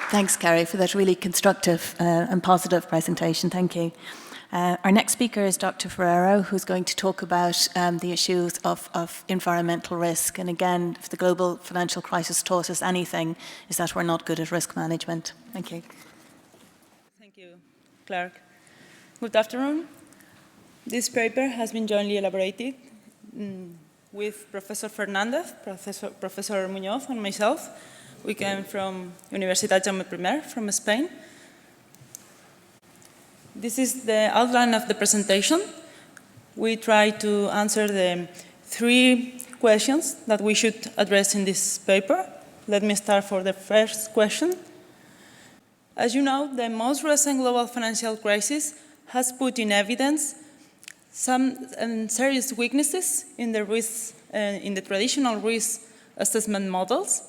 Thanks, Carrie, for that really constructive and positive presentation. Thank you. Our next speaker is Dr. Ferrero, who's going to talk about the issues of environmental risk. And again, if the global financial crisis taught us anything, is that we're not good at risk management. Thank you. Thank you, Clark. Good afternoon. This paper has been jointly elaborated with Professor Fernandez, Professor Muñoz, and myself. We came from Universidad Jaume I from Spain. This is the outline of the presentation. We try to answer the 3 questions that we should address in this paper. Let me start for the first question. As you know, the most recent global financial crisis has put in evidence some serious weaknesses in the in the traditional risk assessment models.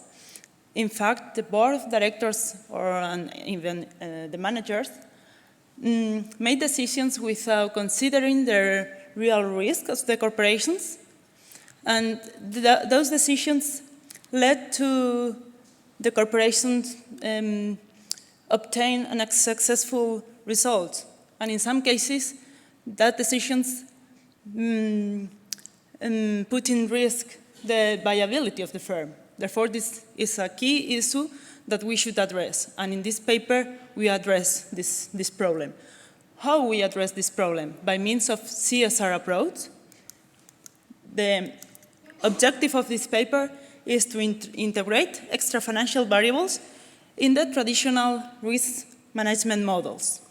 In fact, the board of directors or even the managers made decisions without considering the real risk of the corporations. And those decisions led to the corporations obtain a successful result. And in some cases, that decisions put in risk the viability of the firm. Therefore, this is a key issue that we should address. And in this paper, we address this problem. How we address this problem? By means of CSR approach. The objective of this paper is to integrate extra financial variables in the traditional risk management models.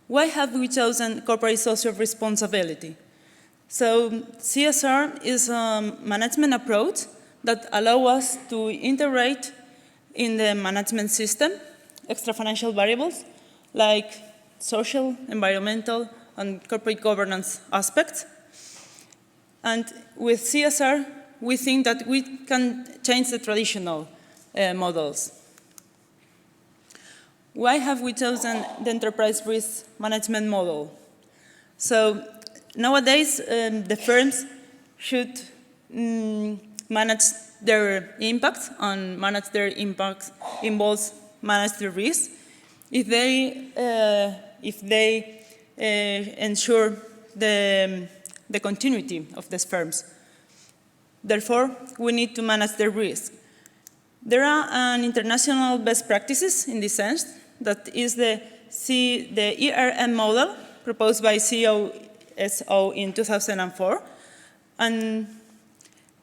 Why have we chosen corporate social responsibility? So CSR is a management approach that allows us to integrate in the management system extra financial variables like social, environmental, and corporate governance aspects. And with CSR, we think that we can change the traditional models. Why have we chosen the enterprise risk management model? So nowadays, the firms should manage their impacts, and manage their impacts involves manage the risk. If they ensure the continuity of these firms. Therefore, we need to manage the risk. There are international best practices in this sense. That is the ERM model proposed by COSO in 2004. And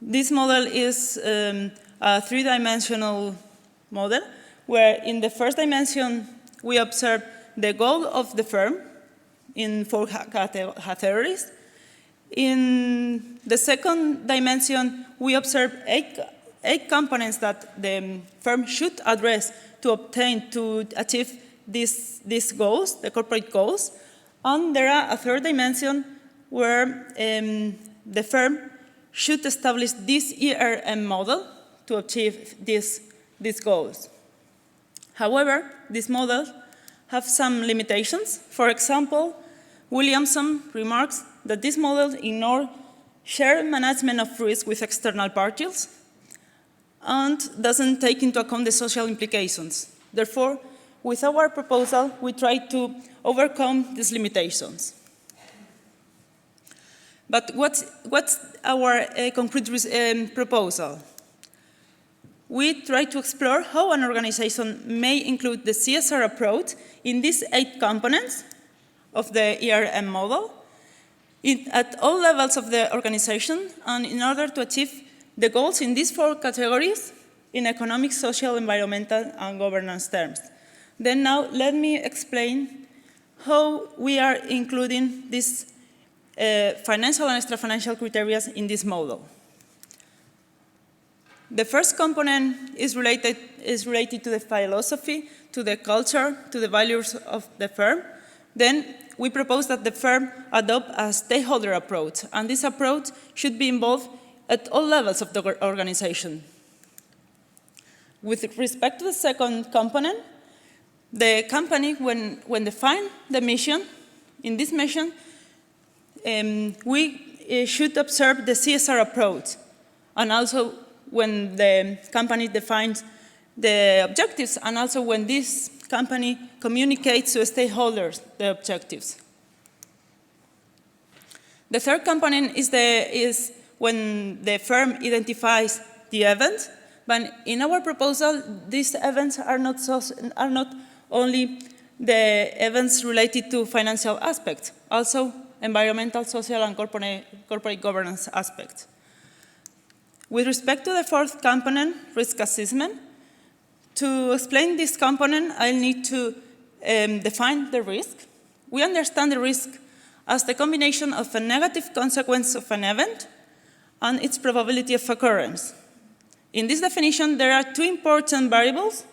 this model is a 3-dimensional model where in the first dimension we observe the goal of the firm in 4 categories. In the second dimension, we observe 8 components that the firm should address to achieve these goals, the corporate goals. And there are a 3rd dimension where the firm should establish this ERM model to achieve these goals. However, these models have some limitations. For example, Williamson remarks that this model ignores shared management of risk with external parties and doesn't take into account the social implications. Therefore, with our proposal, we try to overcome these limitations. But what's our concrete proposal? We try to explore how an organization may include the CSR approach in these 8 components of the ERM model at all levels of the organization, and in order to achieve the goals in these 4 categories in economic, social, environmental, and governance terms. Then now let me explain how we are including these financial and extra-financial criteria in this model. The first component is related to the philosophy, to the culture, to the values of the firm. Then we propose that the firm adopt a stakeholder approach, and this approach should be involved at all levels of the organization. With respect to the second component, the company, when define the mission, in this mission, we should observe the CSR approach, and also when the company defines the objectives and also when this company communicates to stakeholders the objectives. The third component is when the firm identifies the event, but in our proposal, these events are not only the events related to financial aspects, also environmental, social, and corporate governance aspects. With respect to the fourth component, risk assessment, to explain this component, I'll need to define the risk. We understand the risk as the combination of a negative consequence of an event and its probability of occurrence. In this definition, there are two important variables.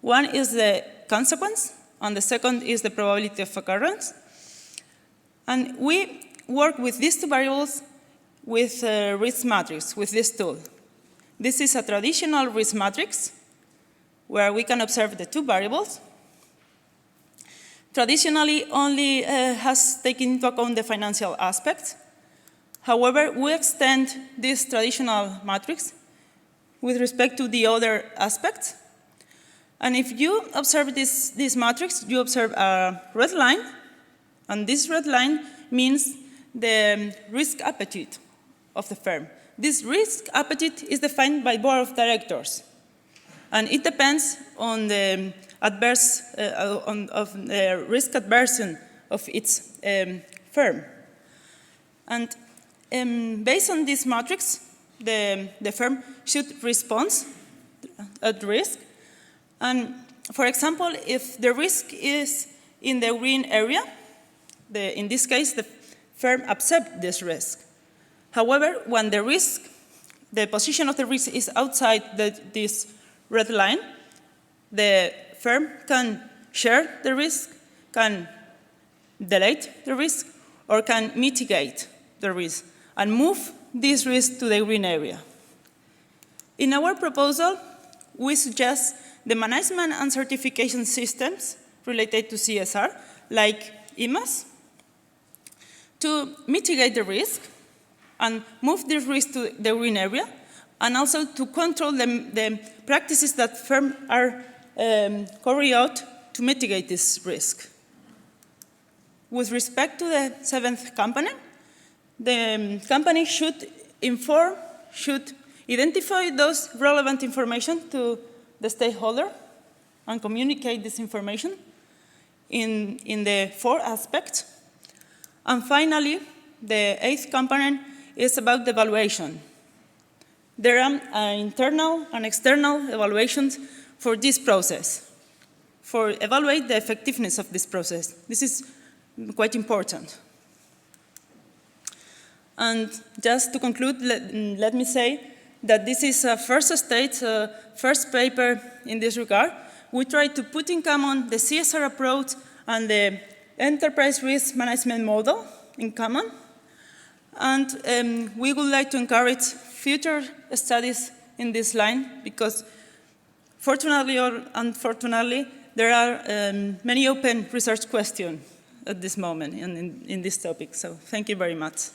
One is the consequence, and the second is the probability of occurrence. And we work with these two variables with a risk matrix, with this tool. This is a traditional risk matrix where we can observe the two variables. Traditionally, only has taken into account the financial aspects. However, we extend this traditional matrix with respect to the other aspects. And if you observe this matrix, you observe a red line, and this red line means the risk appetite of the firm. This risk appetite is defined by board of directors, and it depends on the risk aversion of its firm. And based on this matrix, the firm should respond at risk. And for example, if the risk is in the green area, in this case, the firm accepts this risk. However, when the position of the risk is outside this red line, the firm can share the risk, can delay the risk, or can mitigate the risk and move this risk to the green area. In our proposal, we suggest the management and certification systems related to CSR, like IMAS, to mitigate the risk and move this risk to the green area, and also to control the practices that firms are carrying out to mitigate this risk. With respect to the seventh component, the company should identify those relevant information to the stakeholder and communicate this information in the four aspects. And finally, the eighth component is about the evaluation. There are internal and external evaluations for this process, for evaluate the effectiveness of this process. This is quite important. And just to conclude, let me say that this is a first stage, first paper in this regard. We try to put in common the CSR approach and the enterprise risk management model in common. And we would like to encourage future studies in this line because fortunately or unfortunately, there are many open research questions at this moment in this topic. So thank you very much.